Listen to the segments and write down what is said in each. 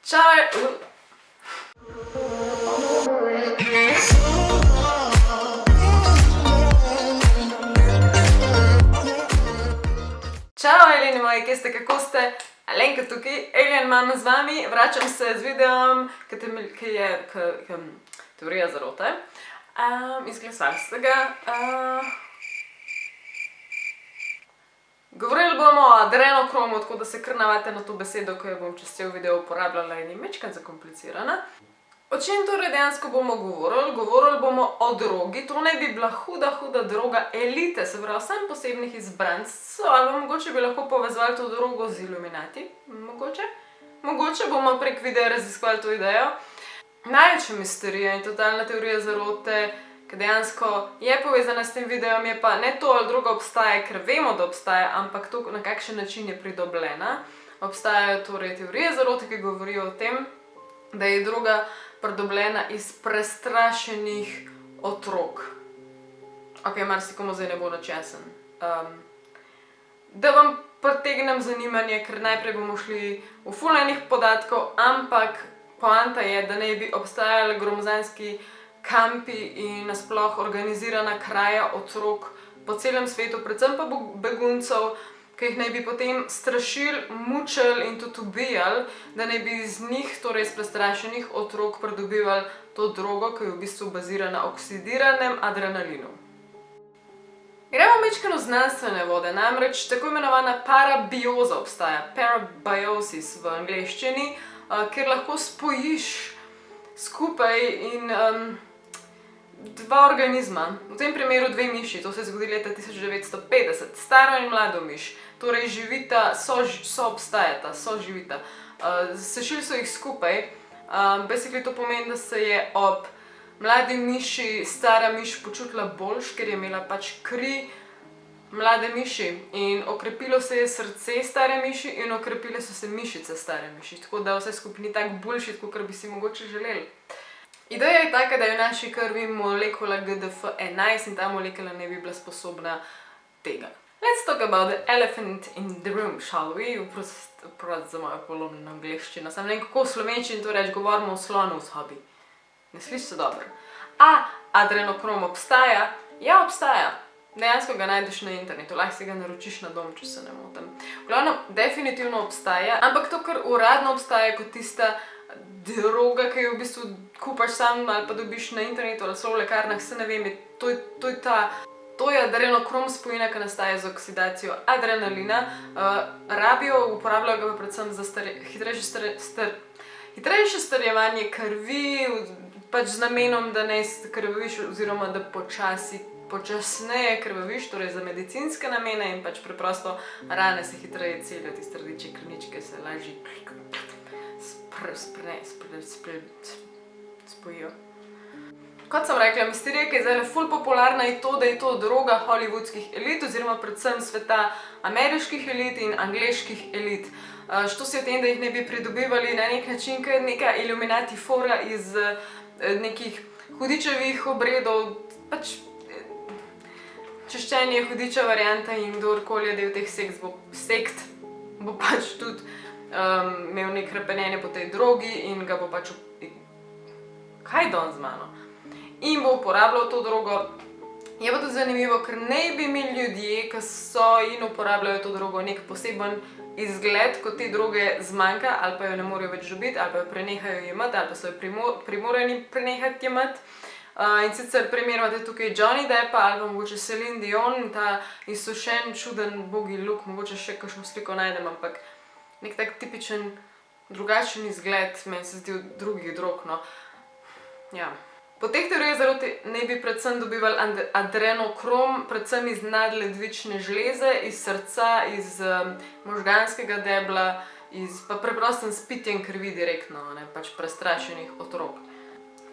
Čau! Čau, Alien moji, kje ste, kako ste? Alenka tukaj, Alien mama z vami, vračam se z videom, ki je teorija zarote. Izglasali ste ga. Govorili bomo o adrenokromu, tako da se kar navadite na to besedo, ko jo bom čez cel video uporabljala in je majčkeno zakomplicirana. O čem torej dejansko bomo govorili? Govorili bomo o drogi. To naj bi bila huda droga elite, se pravi sam posebnih izbrancev, ali mogoče bi lahko povezali to drogo z Illuminati. Mogoče bomo prek videa raziskovali to idejo. Največja misterija in totalna teorija zarote, ki dejansko je povezana s tem videom, je pa ne to, ali droga obstaja, ker vemo, da obstaja, ampak to, na kakšen način je pridobljena. Obstajajo torej teorije zarote, ki govorijo o tem, da je droga pridobljena iz prestrašenih otrok. Ok, marsikomu zdaj ne bo načesen. Da vam pritegnem zanimanje, ker najprej bomo šli v ful enih podatkov, ampak poanta je, da naj bi obstajali gromozanski kampi in nasploh organizirana kraja otrok po celem svetu, predvsem pa beguncev, ki jih naj bi potem strašili, mučili in tudi ubijali, da naj bi iz njih, torej iz prestrašenih otrok, pridobivali to drogo, ki je v bistvu bazira na oksidiranem adrenalinu. Gremo majčkeno v znanstvene vode, namreč tako imenovana parabioza obstaja, parabiosis v angleščini, kjer lahko spojiš skupaj in dva organizma, v tem primeru dve miši, to se je zgodilo leta 1950, staro in mlado miš, torej živita, soobstajata, soživita. Sešili so jih skupaj, basically to pomeni, da se je ob mladi miši stara miš počutila boljš, ker je imela pač kri mlade miši in okrepilo se je srce stare miši in okrepile so se mišice stare miši, tako da vse skupaj ni tak bullshit, kot bi si mogoče želeli. Ideja je taka, da je v naši krvi molekula GDF11 in ta molekula ne bi bila sposobna tega. Let's talk about the elephant in the room, shall we? Oprost za mojo polomljeno angleščino. Sam ne vem, kako v slovenščini to reči, govorimo o slonu v sobi. Ne sliši se dobro. Adrenokrom obstaja? Ja, obstaja. Dejansko ga najdeš na internetu, lahko si ga naročiš na dom, če se ne motim. V glavnem, definitivno obstaja, ampak to, kar uradno obstaja kot tista droga, ki jo v bistvu kupaš sam ali pa dobiš na internetu ali so v lekarnah, se ne vem, to je adrenokrom spojina, ki nastaja z oksidacijo adrenalina. Uporabljajo ga predvsem za hitrejše strjevanje krvi, pač z namenom, da ne krvaviš oziroma da počasneje krvaviš, torej za medicinske namene in pač preprosto rane se hitreje celijo, tiste rdeče krvničke se lažje spojijo. Kot sem rekla, misterija, ki je zdaj ful popularna, je to, da je to droga hollywoodskih elit oziroma predvsem sveta ameriških elit in angleških elit. Što si o tem, da jih ne bi pridobivali na nek način, ker neka Illuminati fora iz nekih hudičevih obredov, pač češčenje hudiča varianta in kdorkoli je del teh sekt bo pač tudi imel nek hrepenenje po tej drogi in ga bo pač kaj don z mano? In bo uporabljal to drogo. Je pa tudi zanimivo, ker naj bi imeli ljudje, ki so in uporabljajo to drogo, nek poseben izgled, ko te droge zmanjka ali pa jo ne morejo več dobiti, ali pa jo prenehajo jemati, ali pa so jo primorani prenehati jemati. In sicer primer imate tukaj Johnny Deppa ali pa mogoče Celine Dion, ta izsušen, čuden, bogi look, mogoče še kakšno sliko najdem, ampak nek tak tipičen, drugačen izgled, meni se zdi od drugih drog, no. Ja. Po teh teorijah zarote naj bi predvsem dobivali adrenokrom, predvsem iz nadledvične žleze, iz srca, iz možganskega debla, pa preprostem s pitjem krvi direktno, pač prestrašenih otrok.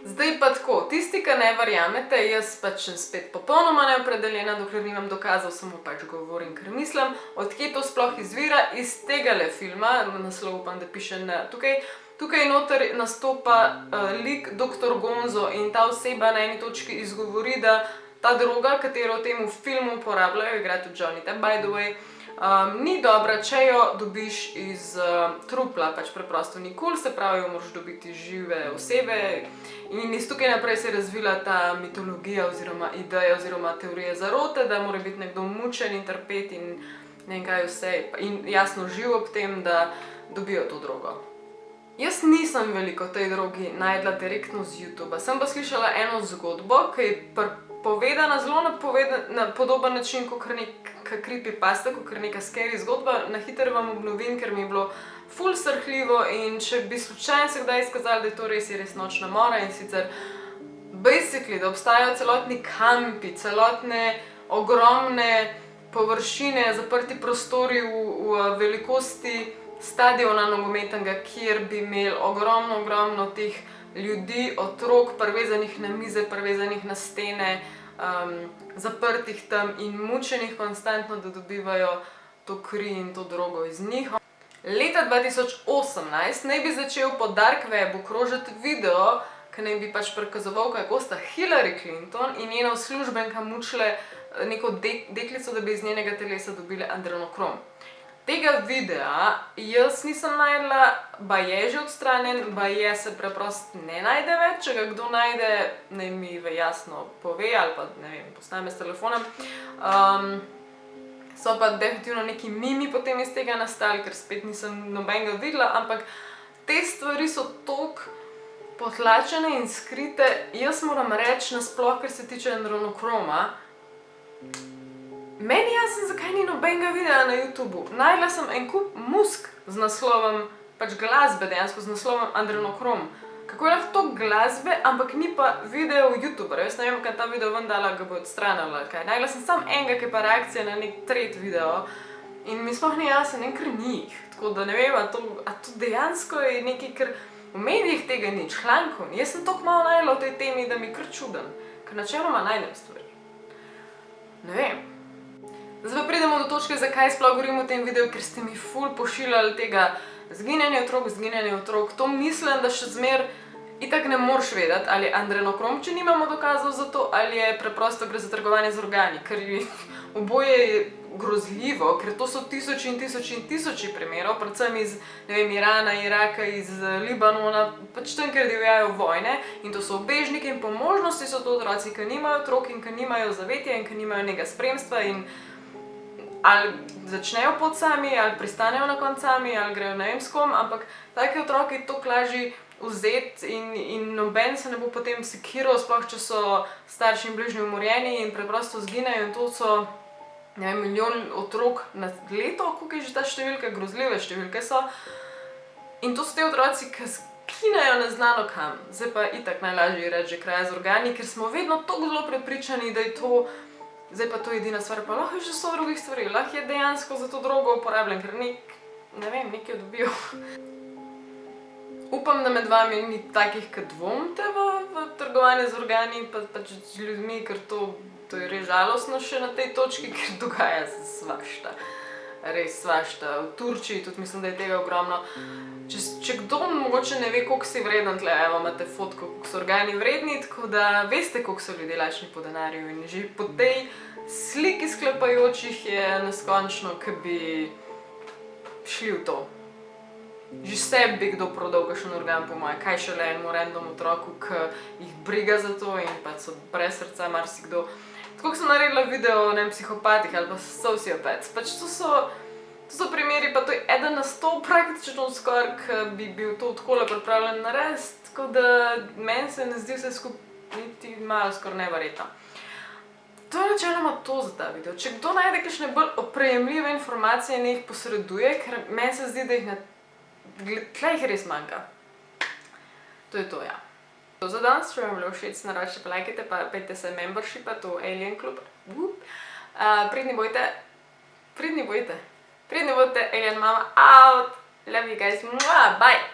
Zdaj pa tako, tisti, ki ne verjamete, jaz pač sem spet popolnoma neopredeljena, dokler nimam dokazov, samo pač govorim, ker mislim, od kje to sploh izvira, iz tegale filma, naslov upam, da piše tukaj. Tukaj noter nastopa lik Dr. Gonzo in ta oseba na eni točki izgovori, da ta droga, katero v tem filmu uporabljajo, igra tudi Johnny Depp, by the way, Ni dobra, če jo dobiš iz trupla, pač preprosto nikoli, se pravi, jo moraš dobiti žive osebe. In iz tukaj naprej se je razvila ta mitologija oziroma ideja oziroma teorija zarote, da mora biti nekdo mučen in trpeti in ne vem kaj vse. In jasno živ ob tem, da dobijo to drogo. Jaz nisem veliko tej drogi najdla direktno z YouTuba, sem pa slišala eno zgodbo, ki je povedana zelo na podoben način kot neka creepypasta, kot neka scary zgodba. Na hitro vam obnovim, ker mi je bilo ful srhljivo in če bi slučajno se kdaj izkazalo, da je to res nočna mora in sicer basically, da obstajajo celotni kampi, celotne ogromne površine, zaprti prostori v velikosti stadiona nogometnega, kjer bi imeli ogromno teh ljudi, otrok, privezanih na mize, privezanih na stene, zaprtih tam in mučenih konstantno, da dobivajo to kri in to drogo iz njih. Leta 2018 naj bi začel po Dark Webu krožiti video, ki naj bi pač prikazoval, kako sta Hillary Clinton in njena uslužbenka mučile neko deklico, da bi iz njenega telesa dobile adrenokrom. Tega videa jaz nisem najdla, baje že odstranjen, baje se preprosto ne najde več, če ga kdo najde, naj mi jasno pove ali pa ne vem, posname s telefonom. So pa definitivno neki mimi potem iz tega nastali, ker spet nisem nobenega videla, ampak te stvari so toliko potlačene in skrite. Jaz moram reči nasploh, kar se tiče adrenokroma, meni jasno, zakaj ni nobenega videa na YouTubu. Najdla sem en kup musk z naslovom, pač glasbe dejansko z naslovom adrenokrom. Kako je lahko to glasbe, ampak ni pa video YouTuberja. Jaz ne vem, kaj ta video ven dala, ga bo odstranila. Najdla sem samo enega, ki je pa reakcija na nek tret video in mi sploh ni jasno, ker ni jih. Tako da ne vem, a to dejansko je nekaj, ker v medijih tega ni, člankov. Jaz sem toliko malo najdla o tej temi, da mi je kar čuden, ker načeloma najdem stvari. Ne vem. Zdaj pa pridemo do točke, zakaj sploh govorim o tem videu, ker ste mi ful pošiljali tega zginjanje otrok. To mislim, da še zmer itak ne moreš vedeti, ali je adrenokrom, če nimamo dokazov za to, ali je preprosto gre za trgovanje z organi, ker oboje je grozljivo, ker to so tisoči in tisoči primerov, predvsem iz, ne vem, Irana, Iraka, iz Libanona, pač tam, ker divjajo vojne in to so ubežniki in po možnosti so to otroci, ki nimajo otrok in ki nimajo zavetja in ki nimajo nekega spremstva in ali začnejo pot sami, ali pristanejo na konc sami, ali grejo ne vem s kom, ampak taki otroki toliko lažje vzeti in noben se ne bo potem sekiral, sploh če so starši in bližnji umorjeni in preprosto zginejo in to so, ne vem, milijon otrok na leto, koliko je že ta številka, grozljive številke so. In to so te otroci, ki skinejo neznano kam. Zdaj pa itak najlažje reči že kraja z organi, ker smo vedno tako zelo prepričani, da je to zdaj pa to je edina stvar, pa lahko je že 100 drugih stvari, lahko je dejansko za to drogo uporabljen, ker ne vem, nekaj dobijo. Upam, da med vami ni takih, ki dvomite v trgovanje z organi, pač z ljudmi, ker to je res žalostno še na tej točki, ker dogaja se svašta. Res svašta. V Turčiji tudi mislim, da je tega ogromno. Če kdo mogoče ne ve, koliko si vreden, tle evo imate fotko, koliko so organi vredni, tako da veste, koliko so ljudje lačni po denarju in že po tej sliki sklepajočih je neskončno, ki bi šli v to. Že sebi bi kdo prodal kakšen organ po moje, kaj šele enemu random otroku, ki jih briga za to in pač so brez srca marsikdo. Tako sem naredila video o psihopatih ali pa sociopats, pač to so primeri, pa to je eden na 100 praktično skoraj, ki bi bil to takole pripravljen narediti, tako da meni se ne zdi vse skupaj niti malo skoraj neverjetno. To je načeloma to za ta video. Če kdo najde kakšne bolj oprijemljive informacije in jih posreduje, ker meni se zdi, da jih tle jih res manjka. To je to, ja. To za danes, če vam je bilo všeč, naročite pa lajkajte, pa pejte se membershipa, to Alien Club. Pridni bojte, Alien Mama out, love you guys, bye!